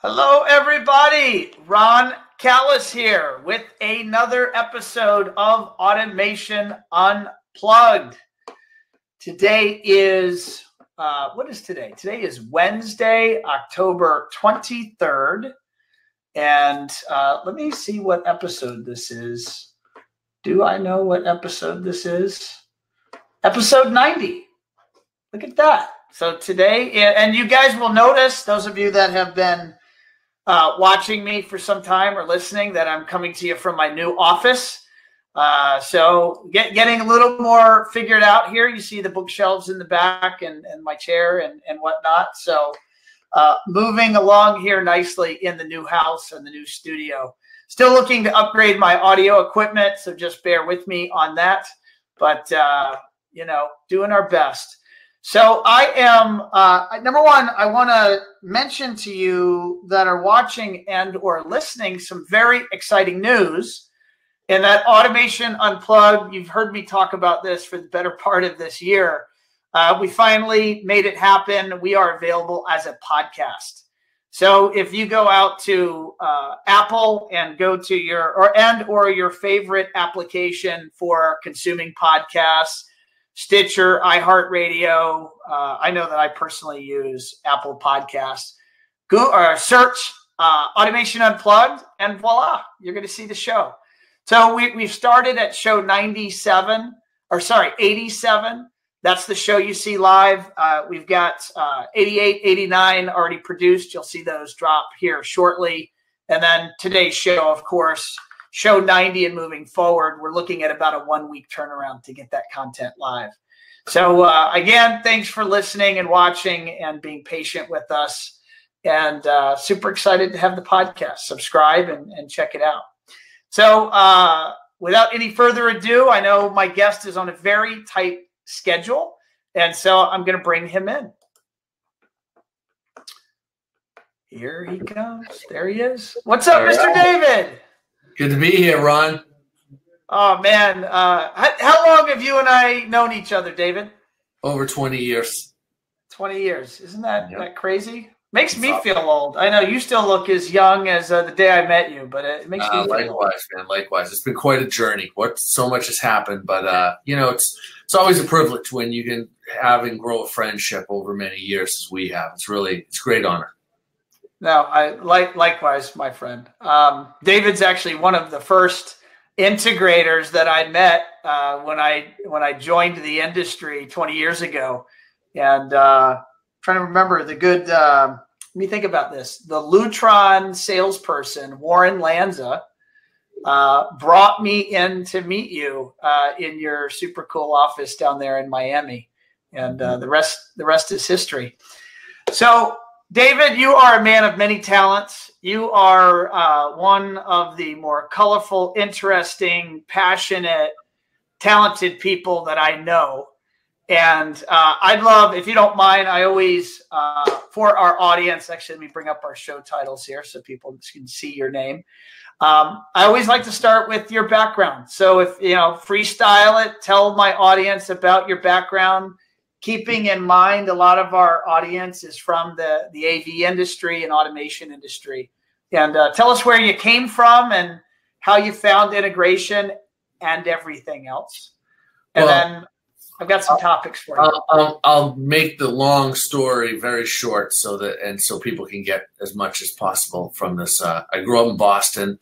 Hello, everybody. Ron Callis here with another episode of Automation Unplugged. Today is, what is today? Today is Wednesday, October 23rd. And let me see what episode this is. Do I know what episode this is? Episode 90. Look at that. So today, and you guys will notice, those of you that have been watching me for some time or listening, that I'm coming to you from my new office. So getting a little more figured out here. You see the bookshelves in the back and my chair and whatnot. So moving along here nicely in the new house and the new studio. Still looking to upgrade my audio equipment, so just bear with me on that. But, you know, doing our best. So I am, number one, I want to mention to you that are watching and or listening some very exciting news in that Automation Unplugged. You've heard me talk about this for the better part of this year. We finally made it happen. We are available as a podcast. So if you go out to Apple and go to your favorite application for consuming podcasts, Stitcher, iHeartRadio. I know that I personally use Apple Podcasts. Go or search Automation Unplugged, and voila, you're going to see the show. So we've started at show 87. That's the show you see live. We've got 88, 89 already produced. You'll see those drop here shortly. And then today's show, of course, show 90 and moving forward, we're looking at about a 1 week turnaround to get that content live. So again, thanks for listening and watching and being patient with us. And super excited to have the podcast. Subscribe and check it out. So without any further ado, I know my guest is on a very tight schedule. And so I'm going to bring him in. Here he comes. There he is. What's up, Mr. David? Good to be here, Ron. Oh, man. How long have you and I known each other, David? Over 20 years. 20 years. Isn't that crazy? Makes me feel old. I know you still look as young as the day I met you, but it makes me feel likewise, old. Man. Likewise. It's been quite a journey. So much has happened, but, you know, it's always a privilege when you can have and grow a friendship over many years as we have. It's a great honor. No, likewise, my friend. David's actually one of the first integrators that I met when I joined the industry 20 years ago. And trying to remember the good, let me think about this. The Lutron salesperson, Warren Lanza, brought me in to meet you in your super cool office down there in Miami. And the rest is history. So, David, you are a man of many talents. You are one of the more colorful, interesting, passionate, talented people that I know. And I'd love, if you don't mind, I always, for our audience, actually, let me bring up our show titles here so people can see your name. I always like to start with your background. So if, you know, freestyle it, tell my audience about your background. Keeping in mind, a lot of our audience is from the AV industry and automation industry. And tell us where you came from and how you found integration and everything else. And then I've got some topics for you. I'll make the long story very short so people can get as much as possible from this. I grew up in Boston,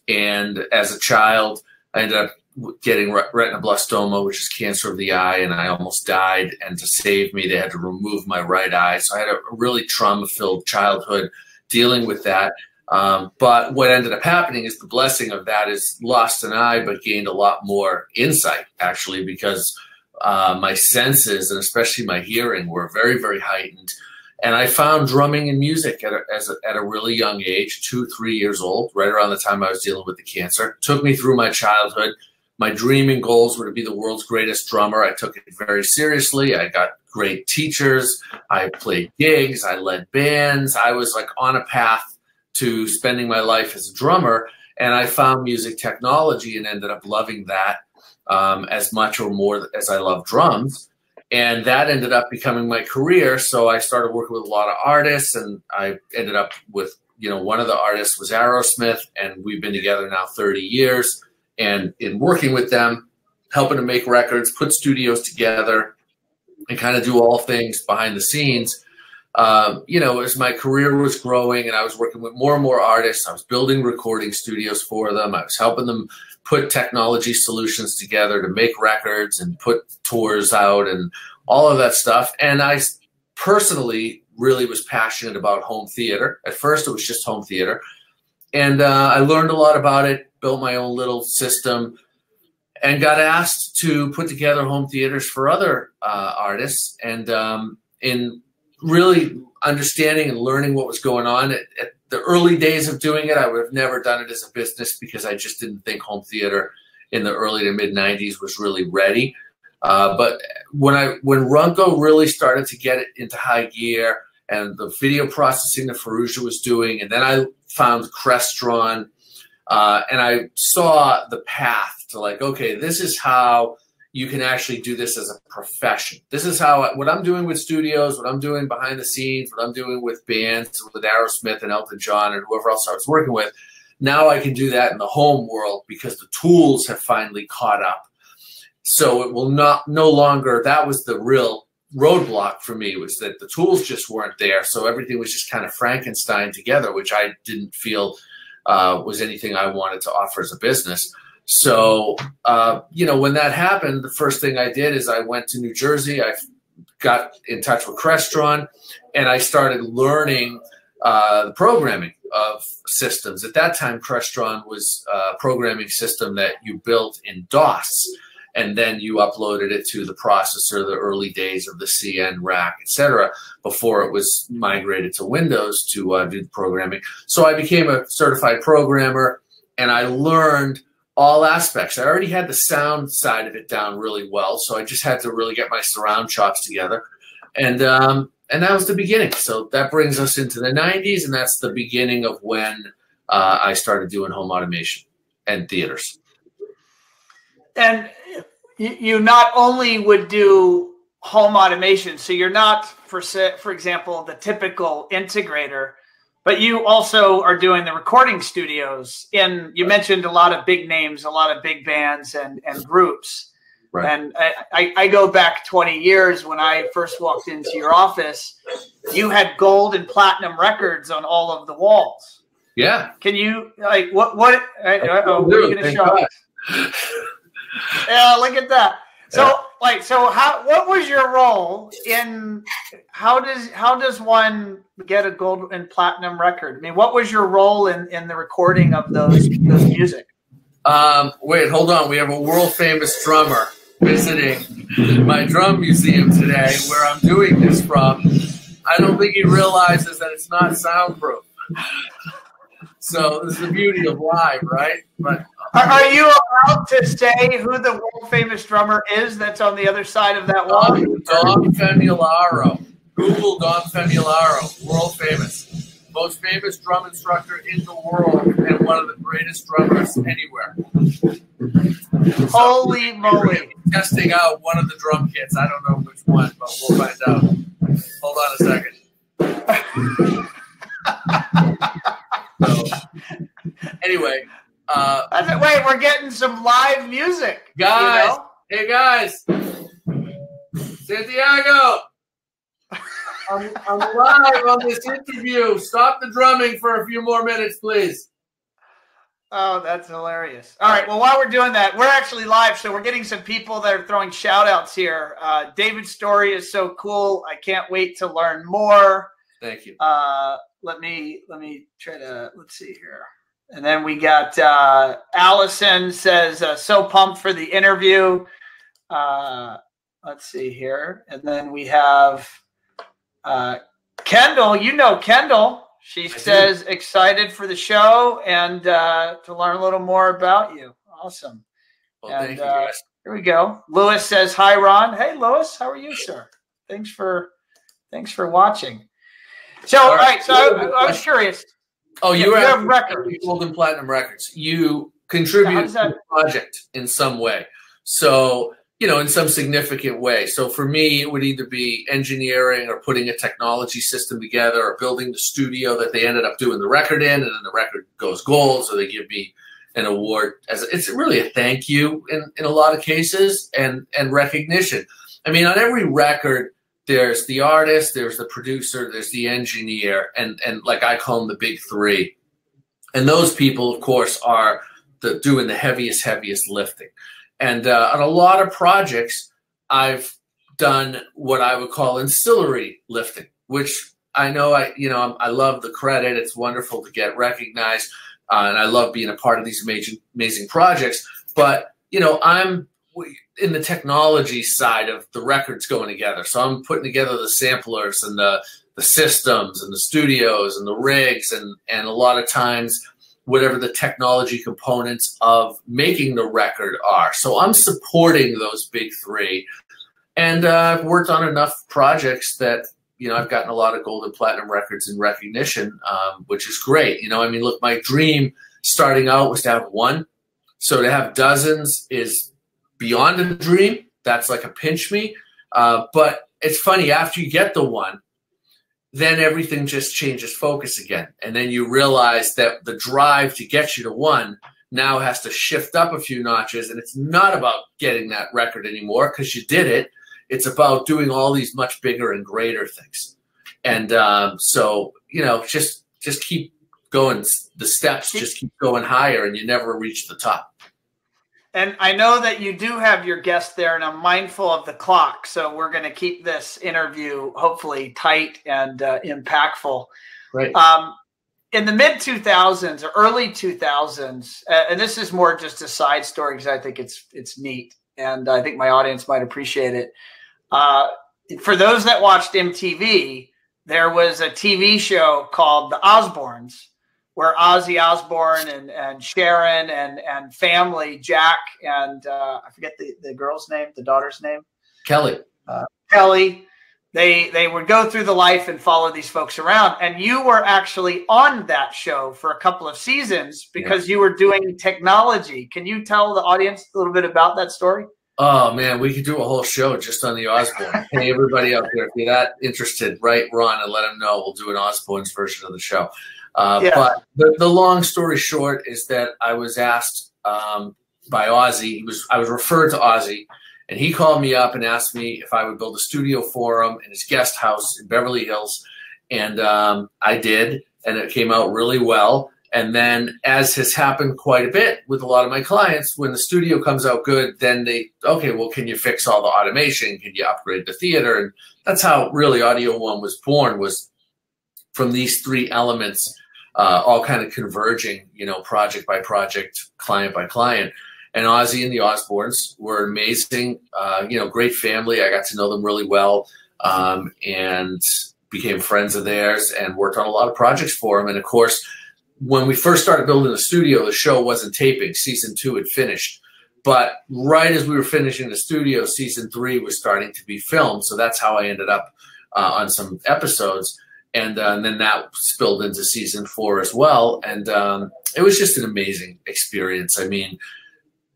and as a child, I ended up getting retinoblastoma, which is cancer of the eye, and I almost died. And to save me, they had to remove my right eye. So I had a really trauma-filled childhood dealing with that. But what ended up happening is the blessing of that is lost an eye, but gained a lot more insight, actually, because my senses, and especially my hearing, were very, very heightened. And I found drumming and music at a really young age, 2, 3 years old, right around the time I was dealing with the cancer. It took me through my childhood. My dream and goals were to be the world's greatest drummer. I took it very seriously. I got great teachers. I played gigs. I led bands. I was like on a path to spending my life as a drummer. And I found music technology and ended up loving that as much or more as I love drums. And that ended up becoming my career. So I started working with a lot of artists, and I ended up with one of the artists was Aerosmith, and we've been together now 30 years. And in working with them, helping to make records, put studios together, and kind of do all things behind the scenes, as my career was growing and I was working with more and more artists, I was building recording studios for them. I was helping them put technology solutions together to make records and put tours out and all of that stuff. And I personally really was passionate about home theater. At first, it was just home theater. And I learned a lot about it, built my own little system, and got asked to put together home theaters for other artists. And in really understanding and learning what was going on at the early days of doing it, I would have never done it as a business because I just didn't think home theater in the early to mid 90s was really ready. But when Ringo really started to get it into high gear and the video processing that Ferrugia was doing, and then I found Crestron, and I saw the path to like, okay, this is how you can actually do this as a profession. This is how what I'm doing with studios, what I'm doing behind the scenes, what I'm doing with bands, with Aerosmith and Elton John and whoever else I was working with. Now I can do that in the home world because the tools have finally caught up. So it will no longer, that was the real roadblock for me, was that the tools just weren't there. So everything was just kind of Frankenstein together, which I didn't feel was anything I wanted to offer as a business. So, when that happened, the first thing I did is I went to New Jersey. I got in touch with Crestron, and I started learning the programming of systems. At that time, Crestron was a programming system that you built in DOS, and then you uploaded it to the processor, the early days of the CN rack, etc., before it was migrated to Windows to do the programming. So I became a certified programmer, and I learned all aspects. I already had the sound side of it down really well, so I just had to really get my surround chops together. And that was the beginning. So that brings us into the 90s, and that's the beginning of when I started doing home automation and theaters. And you not only would do home automation, so you're not, for example, the typical integrator, but you also are doing the recording studios. And you mentioned a lot of big names, a lot of big bands and groups. Right. And I go back 20 years when I first walked into your office. You had gold and platinum records on all of the walls. Yeah. Can you, like, what are you going to show us? Yeah, look at that. So, what was your role in, how does one get a gold and platinum record? I mean, what was your role in the recording of those music? Wait, hold on. We have a world famous drummer visiting my drum museum today, where I'm doing this from. I don't think he realizes that it's not soundproof. So this is the beauty of live, right? But are you allowed to say who the world famous drummer is that's on the other side of that wall? Dom Famularo. Google Dom Famularo, world famous. Most famous drum instructor in the world and one of the greatest drummers anywhere. Holy moly. Testing out one of the drum kits. I don't know which one, but we'll find out. Hold on a second. So, anyway. Wait, we're getting some live music. Guys, hey guys. Santiago. I'm live on this interview. Stop the drumming for a few more minutes, please. Oh, that's hilarious. All right, well, while we're doing that, we're actually live, so we're getting some people that are throwing shout-outs here. David's story is so cool. I can't wait to learn more. Thank you. Let me try to, let's see here. And then we got Allison says, so pumped for the interview. Let's see here. And then we have Kendall. You know Kendall. She says, excited for the show and to learn a little more about you. Awesome. Well, thank you, guys. Here we go. Lewis says, hi, Ron. Hey, Lewis. How are you, sir? Thanks for watching. So, all right. So I was curious. Oh, you have records, gold and platinum records. You contribute to the project in some way. So, in some significant way. So for me, it would either be engineering or putting a technology system together or building the studio that they ended up doing the record in, and then the record goes gold, so they give me an award. It's really a thank you in a lot of cases, and recognition. I mean, on every record, there's the artist, there's the producer, there's the engineer, and like I call them the big three. And those people, of course, are doing the heaviest lifting. And on a lot of projects, I've done what I would call ancillary lifting, which I know I love the credit. It's wonderful to get recognized, and I love being a part of these amazing projects. But I'm in the technology side of the records going together. So I'm putting together the samplers and the systems and the studios and the rigs, and a lot of times whatever the technology components of making the record are. So I'm supporting those big three. And I've worked on enough projects that, I've gotten a lot of gold and platinum records in recognition, which is great. I mean, look, my dream starting out was to have one. So to have dozens is beyond a dream. That's like a pinch me. But it's funny, after you get the one, then everything just changes focus again. And then you realize that the drive to get you to one now has to shift up a few notches. And it's not about getting that record anymore because you did it. It's about doing all these much bigger and greater things. And so, just keep going. The steps just keep going higher, and you never reach the top. And I know that you do have your guest there, and I'm mindful of the clock. So we're going to keep this interview hopefully tight and impactful. Right. In the mid 2000s or early 2000s, and this is more just a side story because I think it's neat, and I think my audience might appreciate it. For those that watched MTV, there was a TV show called The Osbournes, where Ozzy Osbourne and Sharon and family, Jack and I forget the girl's name, the daughter's name. Kelly. Kelly. They would go through the life and follow these folks around. And you were actually on that show for a couple of seasons because you were doing technology. Can you tell the audience a little bit about that story? Oh, man, we could do a whole show just on the Osbourne. Hey, everybody out there, if you're that interested, write Ron and let him know. We'll do an Osbournes version of the show. But the long story short is that I was asked by Ozzy. I was referred to Ozzy, and he called me up and asked me if I would build a studio for him in his guest house in Beverly Hills. And I did, and it came out really well. And then, as has happened quite a bit with a lot of my clients, when the studio comes out good, then okay, well, can you fix all the automation? Can you upgrade the theater? And that's how really Audio One was born, was from these three elements, all kind of converging, project by project, client by client. And Ozzy and the Osbournes were amazing, great family. I got to know them really well, and became friends of theirs and worked on a lot of projects for them. And of course, when we first started building the studio, the show wasn't taping. Season 2 had finished. But right as we were finishing the studio, season 3 was starting to be filmed. So that's how I ended up on some episodes. And then that spilled into season 4 as well. And it was just an amazing experience. I mean,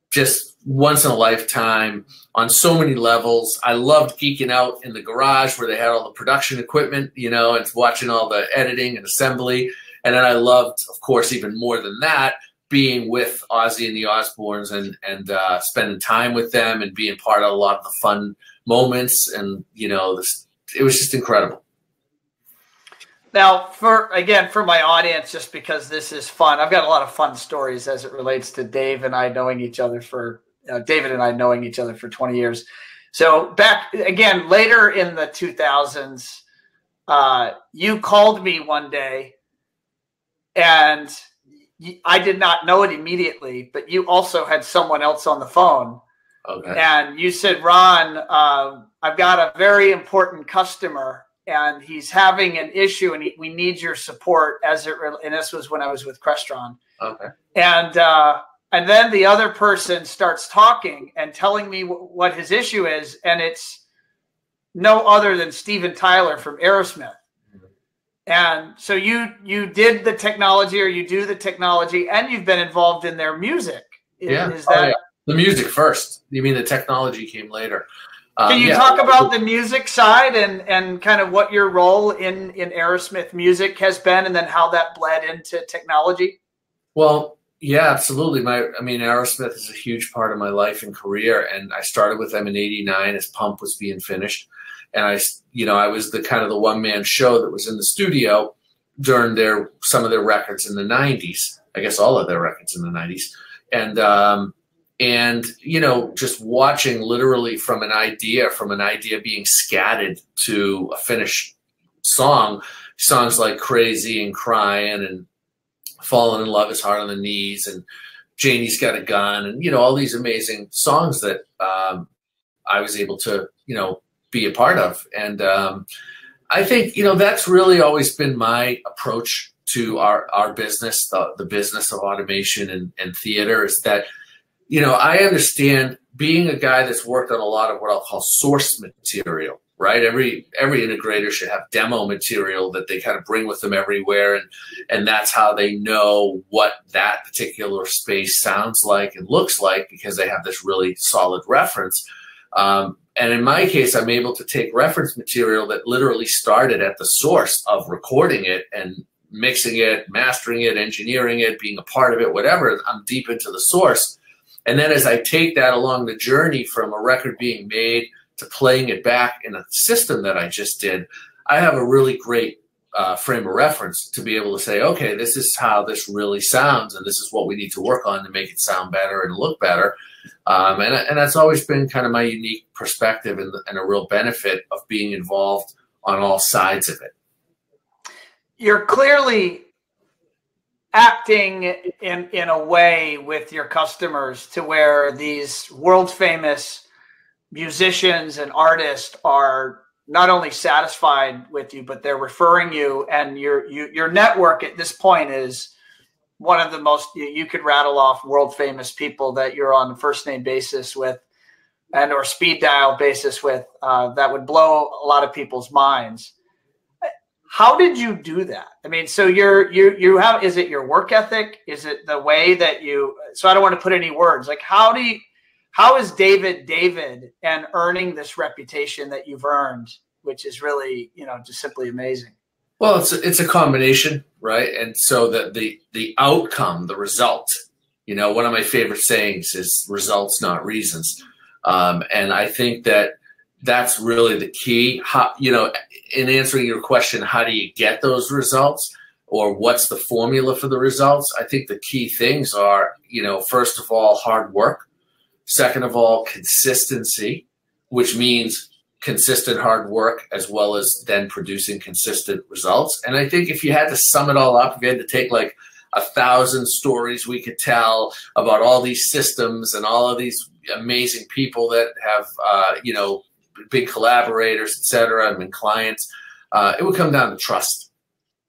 just once in a lifetime on so many levels. I loved geeking out in the garage where they had all the production equipment, and watching all the editing and assembly. And then I loved, of course, even more than that, being with Ozzy and the Osbournes and spending time with them and being part of a lot of the fun moments. And, it was just incredible. Now, for my audience, just because this is fun, I've got a lot of fun stories as it relates to David and I knowing each other for 20 years. So back again, later in the 2000s, you called me one day, and I did not know it immediately, but you also had someone else on the phone. Okay. And you said, Ron, I've got a very important customer, and he's having an issue, and we need your support and this was when I was with Crestron. Okay. And then the other person starts talking and telling me what his issue is, and it's no other than Steven Tyler from Aerosmith. And so you did the technology, or you do the technology, and you've been involved in their music. Yeah. Is that The music first. You mean the technology came later? Can you talk about the music side and kind of what your role in Aerosmith music has been, and then how that bled into technology? Well, yeah, absolutely. Aerosmith is a huge part of my life and career, and I started with them in '89 as Pump was being finished, and I was the kind of the one-man show that was in the studio during some of their records in the '90s. I guess all of their records in the '90s, and just watching literally from an idea being scattered to a finished songs like Crazy and Crying and Falling in Love is Hard on the Knees and Janie's Got a Gun and, all these amazing songs that I was able to, be a part of. And I think, that's really always been my approach to our business, the business of automation and theater, is that I understand, being a guy that's worked on a lot of what I'll call source material, right? Every integrator should have demo material that they kind of bring with them everywhere. And that's how they know what that particular space sounds like and looks like, because they have this really solid reference. And in my case, I'm able to take reference material that literally started at the source of recording it and mixing it, mastering it, engineering it, being a part of it, whatever. I'm deep into the source. And then as I take that along the journey from a record being made to playing it back in a system that I just did, I have a really great frame of reference to be able to say, okay, this is how this really sounds, and this is what we need to work on to make it sound better and look better. And that's always been kind of my unique perspective and a real benefit of being involved on all sides of it. You're clearly acting in a way with your customers to where these world famous musicians and artists are not only satisfied with you, but they're referring you, and your network at this point is one of the most, you could rattle off world famous people that you're on a first name basis with and or speed dial basis with, that would blow a lot of people's minds. How did you do that? I mean, so you have, is it your work ethic? Is it the way that so I don't want to put any words, like how is David and earning this reputation that you've earned, which is really, just simply amazing? Well, it's a combination, right? And so the outcome, the result, one of my favorite sayings is results, not reasons. And I think that's really the key. In answering your question, how do you get those results, or what's the formula for the results? I think the key things are, first of all, hard work. Second of all, consistency, which means consistent hard work as well as then producing consistent results. And I think if you had to sum it all up, if you had to take like 1,000 stories we could tell about all these systems and all of these amazing people that have, big collaborators, et cetera, and clients, it would come down to trust.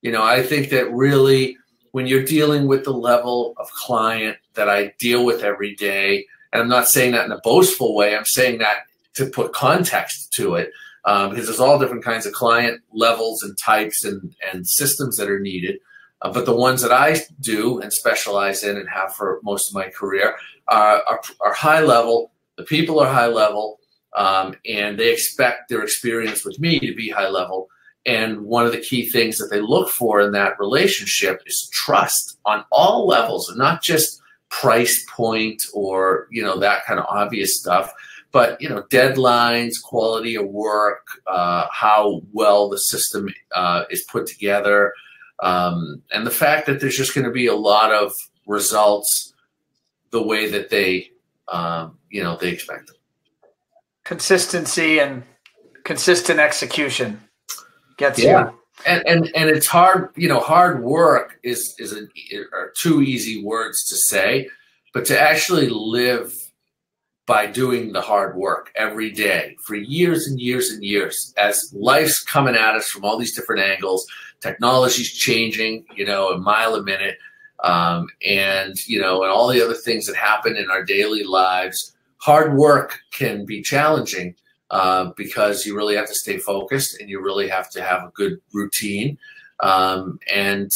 I think that really when you're dealing with the level of client that I deal with every day, and I'm not saying that in a boastful way, I'm saying that to put context to it, because there's all different kinds of client levels and types and systems that are needed. But the ones that I do and specialize in and have for most of my career are high level. The people are high level. And they expect their experience with me to be high level. And one of the key things that they look for in that relationship is trust on all levels, and not just price point or, that kind of obvious stuff, but, deadlines, quality of work, how well the system is put together, and the fact that there's just going to be a lot of results the way that they expect them. Consistency and consistent execution gets you. And it's hard, hard work are two easy words to say, but to actually live by doing the hard work every day for years and years and years, as life's coming at us from all these different angles, technology's changing, a mile a minute, and all the other things that happen in our daily lives. Hard work can be challenging because you really have to stay focused, and you really have to have a good routine. And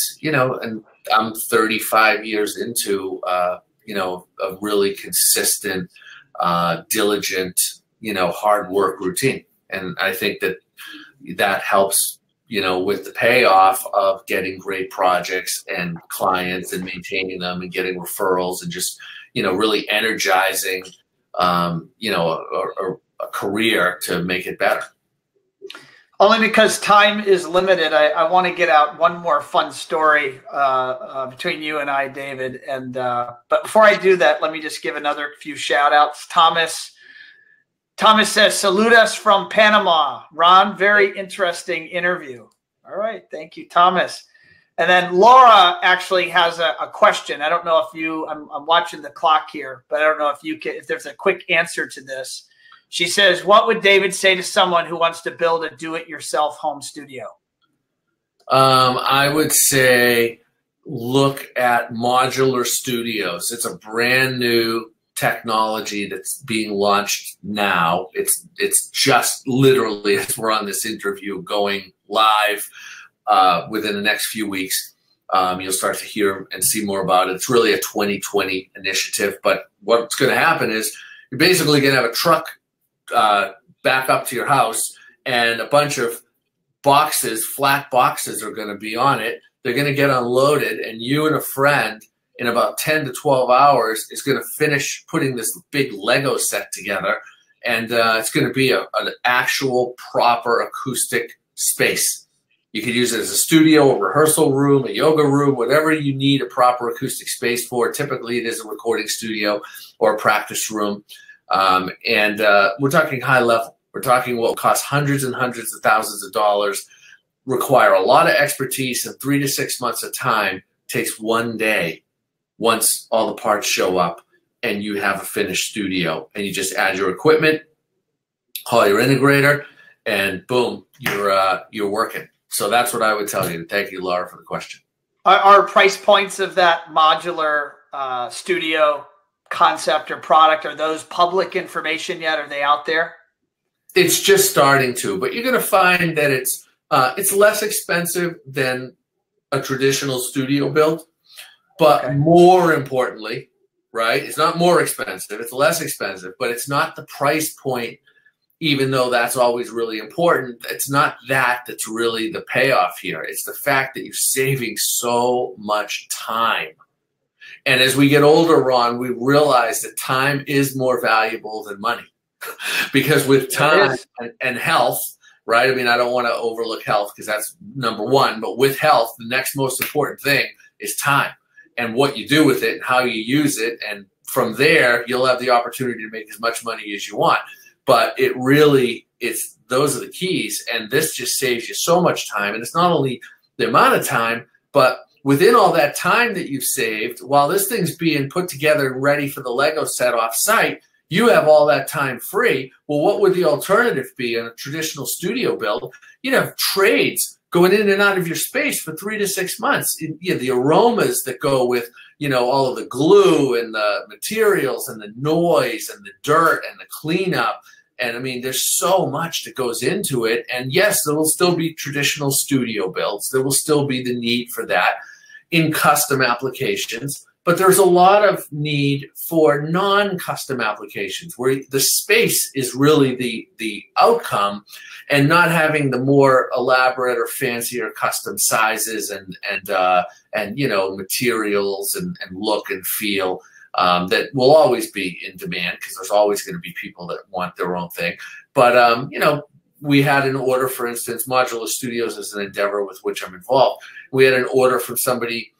I'm 35 years into, a really consistent, diligent, hard work routine. And I think that helps, with the payoff of getting great projects and clients and maintaining them and getting referrals and just, really energizing, a career to make it better. Only because time is limited, I want to get out one more fun story between you and I, David. And but before I do that, let me just give another few shout outs. Thomas says, salute us from Panama. Ron, very interesting interview. All right. Thank you, Thomas. And then Laura actually has a question. I don't know if I'm watching the clock here, but I don't know if there's a quick answer to this. She says, what would David say to someone who wants to build a do-it-yourself home studio? I would say look at Modular Studios. It's a brand new technology that's being launched now. It's just literally, as we're on this interview, going live within the next few weeks. You'll start to hear and see more about it. It's really a 2020 initiative. But what's going to happen is you're basically going to have a truck back up to your house, and a bunch of flat boxes are going to be on it. They're going to get unloaded, and you and a friend in about 10 to 12 hours is going to finish putting this big Lego set together, and it's going to be an actual proper acoustic space. You could use it as a studio, a rehearsal room, a yoga room, whatever you need a proper acoustic space for. Typically, it is a recording studio or a practice room. And we're talking high level. We're talking what will cost hundreds and hundreds of thousands of dollars, require a lot of expertise, and 3 to 6 months of time. Takes one day once all the parts show up and you have a finished studio, and you just add your equipment, call your integrator, and boom, you're working. So that's what I would tell you. Thank you, Laura, for the question. Are price points of that modular studio concept or product, are those public information yet? Are they out there? It's just starting to, but you're going to find that it's less expensive than a traditional studio build, but okay. More importantly, right? It's not more expensive. It's less expensive, but it's not the price point, even though that's always really important. It's not that's really the payoff here. It's the fact that you're saving so much time. And as we get older, Ron, we realize that time is more valuable than money. Because with time and health, right? I mean, I don't want to overlook health because that's number one. But with health, the next most important thing is time and what you do with it and how you use it. And from there, you'll have the opportunity to make as much money as you want. But those are the keys. And this just saves you so much time. And it's not only the amount of time, but within all that time that you've saved, while this thing's being put together and ready for the Lego set off site, you have all that time free. Well, what would the alternative be in a traditional studio build? You'd have trades going in and out of your space for 3 to 6 months. The aromas that go with, all of the glue and the materials and the noise and the dirt and the cleanup. And I mean, there's so much that goes into it. And yes, there will still be traditional studio builds. There will still be the need for that in custom applications. But there's a lot of need for non-custom applications where the space is really the outcome, and not having the more elaborate or fancier custom sizes and materials and look and feel that will always be in demand, because there's always going to be people that want their own thing. But we had an order, for instance, Modular Studios is an endeavor with which I'm involved. We had an order from somebody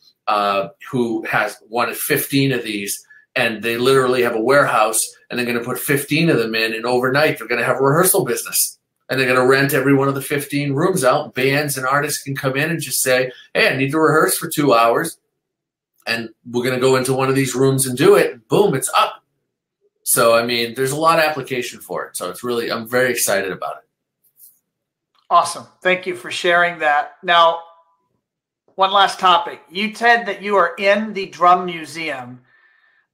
who has wanted 15 of these, and they literally have a warehouse, and they're going to put 15 of them in, and overnight they're going to have a rehearsal business, and they're going to rent every one of the 15 rooms out. Bands and artists can come in and just say, hey, I need to rehearse for 2 hours, and we're going to go into one of these rooms and do it, and boom, it's up. So, I mean, there's a lot of application for it. So it's really, I'm very excited about it. Awesome. Thank you for sharing that. Now, one last topic. You said that you are in the Drum Museum,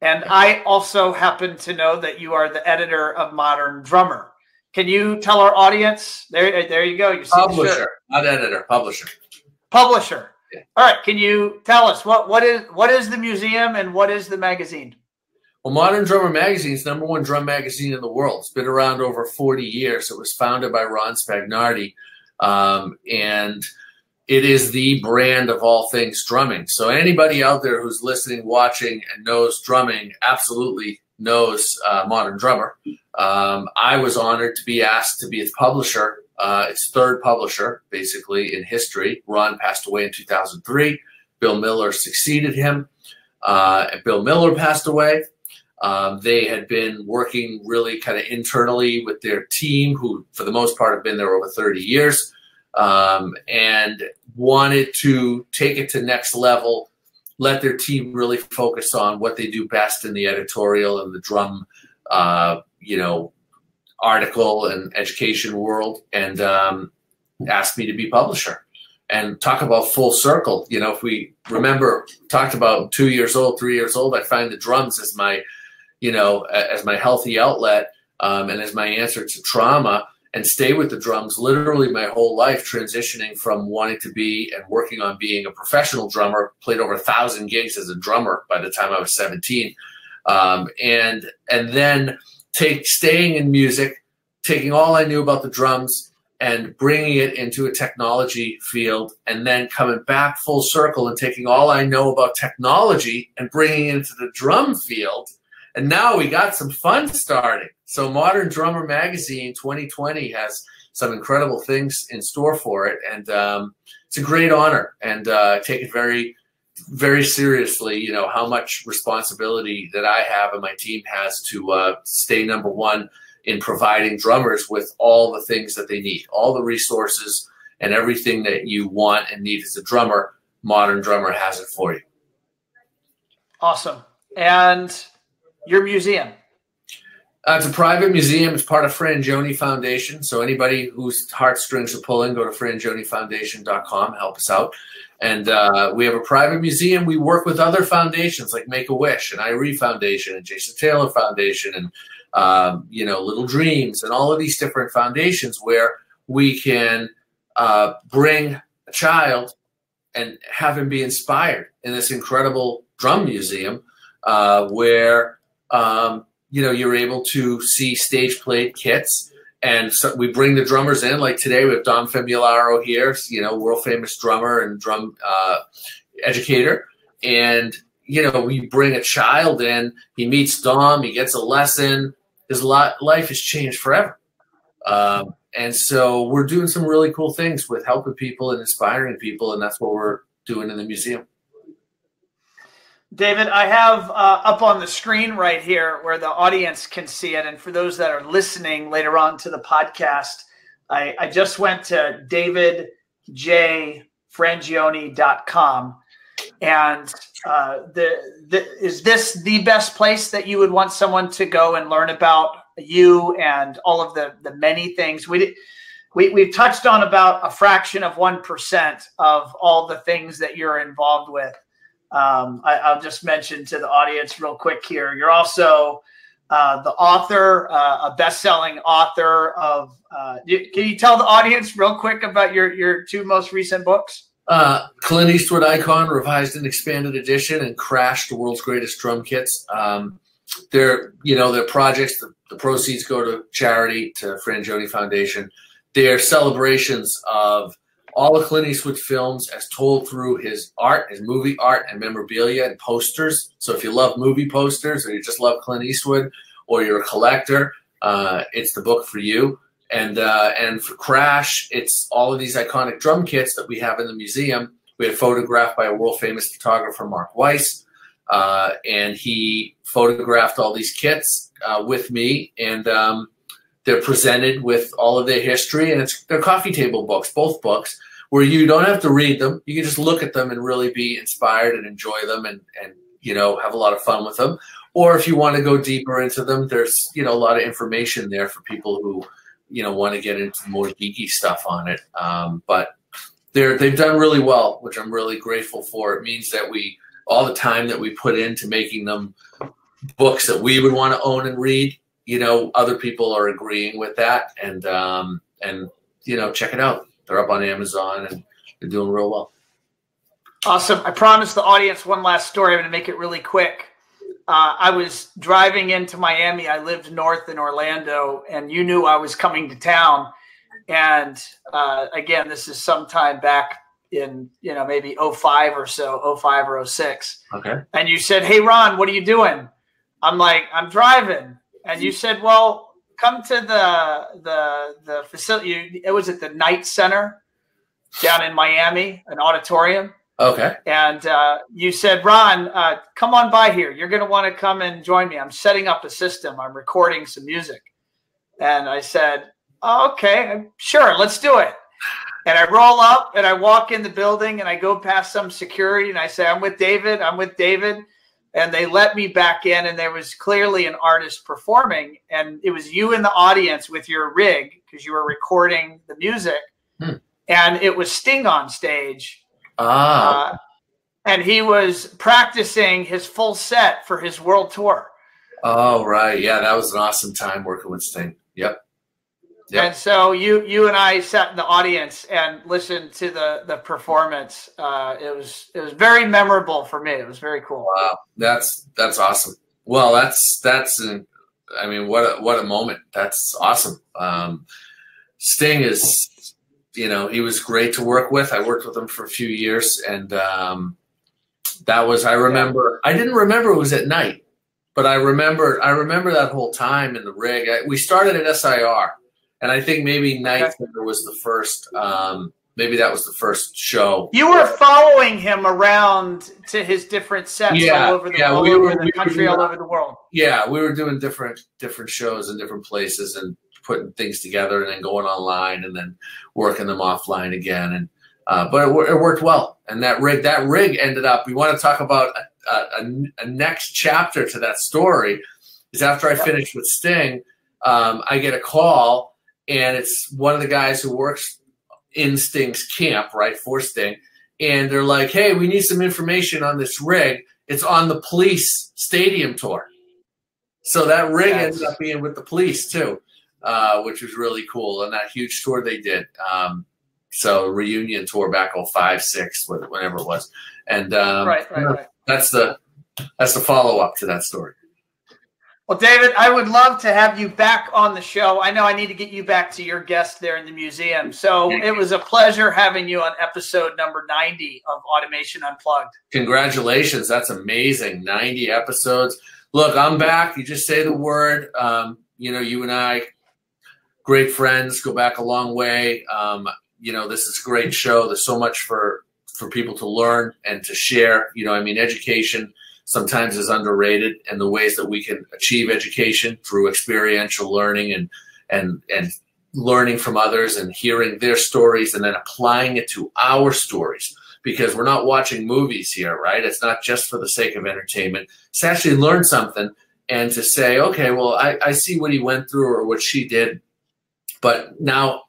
and I also happen to know that you are the editor of Modern Drummer. Can you tell our audience? There you go. You see publisher, not editor, publisher. Publisher. Yeah. All right. Can you tell us what is the museum and what is the magazine? Well, Modern Drummer Magazine is the #1 drum magazine in the world. It's been around over 40 years. It was founded by Ron Spagnardi, and it is the brand of all things drumming. So anybody out there who's listening, watching, and knows drumming absolutely knows Modern Drummer. I was honored to be asked to be its publisher, its third publisher, basically, in history. Ron passed away in 2003. Bill Miller succeeded him. And Bill Miller passed away. They had been working really kind of internally with their team, who for the most part have been there over 30 years, and wanted to take it to next level, let their team really focus on what they do best in the editorial and the drum, article and education world, and asked me to be publisher. And talk about full circle. You know, if we remember, talked about 2 years old, 3 years old, I find the drums as my, as my healthy outlet, and as my answer to trauma, and stay with the drums literally my whole life, transitioning from wanting to be and working on being a professional drummer. Played over 1,000 gigs as a drummer by the time I was 17. And then staying in music, taking all I knew about the drums and bringing it into a technology field, and then coming back full circle and taking all I know about technology and bringing it into the drum field. And now we got some fun starting. So Modern Drummer Magazine 2020 has some incredible things in store for it. And it's a great honor, and take it very, very seriously, how much responsibility that I have and my team has to stay #1 in providing drummers with all the things that they need, all the resources and everything that you want and need as a drummer. Modern Drummer has it for you. Awesome. And your museum? It's a private museum. It's part of Frangioni Foundation. So anybody whose heartstrings are pulling, go to FrangioniFoundation.com, help us out. And we have a private museum. We work with other foundations like Make-A-Wish and Irie Foundation and Jason Taylor Foundation and Little Dreams and all of these different foundations where we can bring a child and have him be inspired in this incredible drum museum where you're able to see stage played kits. And so we bring the drummers in. Like today, we have Dom Famularo here, world famous drummer and drum educator. And, we bring a child in, he meets Dom, he gets a lesson. His life has changed forever. And so we're doing some really cool things with helping people and inspiring people. And that's what we're doing in the museum. David, I have up on the screen right here where the audience can see it. And for those that are listening later on to the podcast, I just went to davidjfrangioni.com. And is this the best place that you would want someone to go and learn about you and all of the many things? We've touched on about a fraction of 1% of all the things that you're involved with. I'll just mention to the audience real quick here. You're also the author, a best-selling author of. Can you tell the audience real quick about your 2 most recent books? Clint Eastwood Icon, Revised and Expanded Edition, and Crash, the World's Greatest Drum Kits. They're projects. The proceeds go to charity, to Frangioni Foundation. They're celebrations of all of Clint Eastwood films as told through his art, his movie art and memorabilia and posters. So if you love movie posters, or you just love Clint Eastwood, or you're a collector, it's the book for you. And for Crash, it's all of these iconic drum kits that we have in the museum. We had photographed by a world famous photographer, Mark Weiss, and he photographed all these kits with me, and they're presented with all of their history, and they're coffee table books, both books, where you don't have to read them. You can just look at them and really be inspired and enjoy them, and have a lot of fun with them. Or if you want to go deeper into them, there's a lot of information there for people who want to get into more geeky stuff on it. But they've done really well, which I'm really grateful for. It means that all the time that we put into making them books that we would want to own and read, other people are agreeing with that. And check it out. They're up on Amazon and they're doing real well. Awesome. I promised the audience one last story. I'm going to make it really quick. I was driving into Miami. I lived north in Orlando, and you knew I was coming to town. And again, this is sometime back in, maybe 05 or so, 05 or 06. Okay. And you said, "Hey, Ron, what are you doing?" I'm like, "I'm driving." And you said, "Well, come to the facility." It was at the Knight Center down in Miami, an auditorium. Okay. And you said, "Ron, come on by here. You're going to want to come and join me. I'm setting up a system. I'm recording some music." And I said, "Oh, okay, sure, let's do it." And I roll up and I walk in the building and I go past some security and I say, I'm with David. And they let me back in, and there was clearly an artist performing. And it was you in the audience with your rig because you were recording the music. And it was Sting on stage. And he was practicing his full set for his world tour. Oh, right. Yeah, that was an awesome time working with Sting. Yep. And so you and I sat in the audience and listened to the performance. It was very memorable for me. It was very cool. Wow, that's awesome. Well, I mean, what a moment. That's awesome. Sting is, he was great to work with. I worked with him for a few years, and that was, I remember, I didn't remember it was at night, but I remember that whole time in the rig. We started at SIR, and I think maybe Night Center was the first, maybe that was the first show. You were following him around to his different sets all over the country, all over the world. Yeah, we were doing different shows in different places and putting things together and then going online and then working them offline again. And but it worked well. And that rig ended up, we want to talk about a next chapter to that story is after I finished with Sting, I get a call, and it's one of the guys who works in Sting's camp, right, for Sting. And they're like, "Hey, we need some information on this rig. It's on the Police stadium tour." So that rig ended up being with the Police too, which was really cool. And that huge tour they did. So reunion tour back 05, 06, whenever it was. And right. That's the follow-up to that story. Well, David, I would love to have you back on the show. I know I need to get you back to your guest there in the museum. So it was a pleasure having you on episode number 90 of Automation Unplugged. Congratulations. That's amazing. 90 episodes. Look, I'm back. You just say the word. You and I, great friends, go back a long way. This is a great show. There's so much for people to learn and to share. Education sometimes is underrated, and the ways that we can achieve education through experiential learning and learning from others and hearing their stories and then applying it to our stories, because we're not watching movies here, right? It's not just for the sake of entertainment. It's to actually learn something and to say, okay, well, I see what he went through or what she did, but now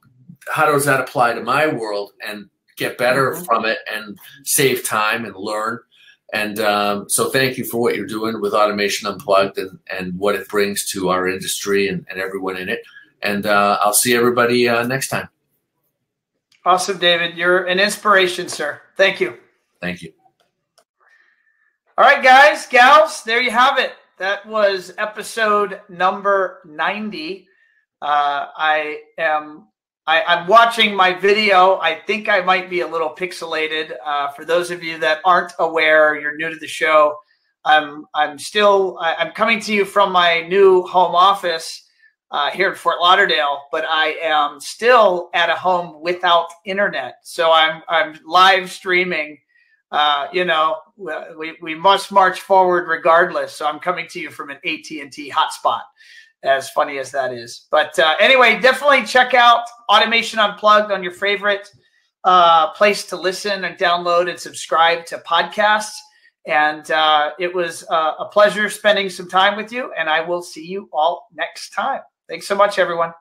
how does that apply to my world and get better from it and save time and learn? And so thank you for what you're doing with Automation Unplugged and what it brings to our industry and everyone in it. And I'll see everybody next time. Awesome, David. You're an inspiration, sir. Thank you. Thank you. All right, guys, gals, there you have it. That was episode number 90. I'm watching my video. I think I might be a little pixelated. For those of you that aren't aware, you're new to the show. I'm coming to you from my new home office here in Fort Lauderdale, but I am still at a home without internet. So I'm live streaming. We must march forward regardless. So I'm coming to you from an AT&T hotspot. As funny as that is. But anyway, definitely check out Automation Unplugged on your favorite place to listen and download and subscribe to podcasts. And it was a pleasure spending some time with you. And I will see you all next time. Thanks so much, everyone.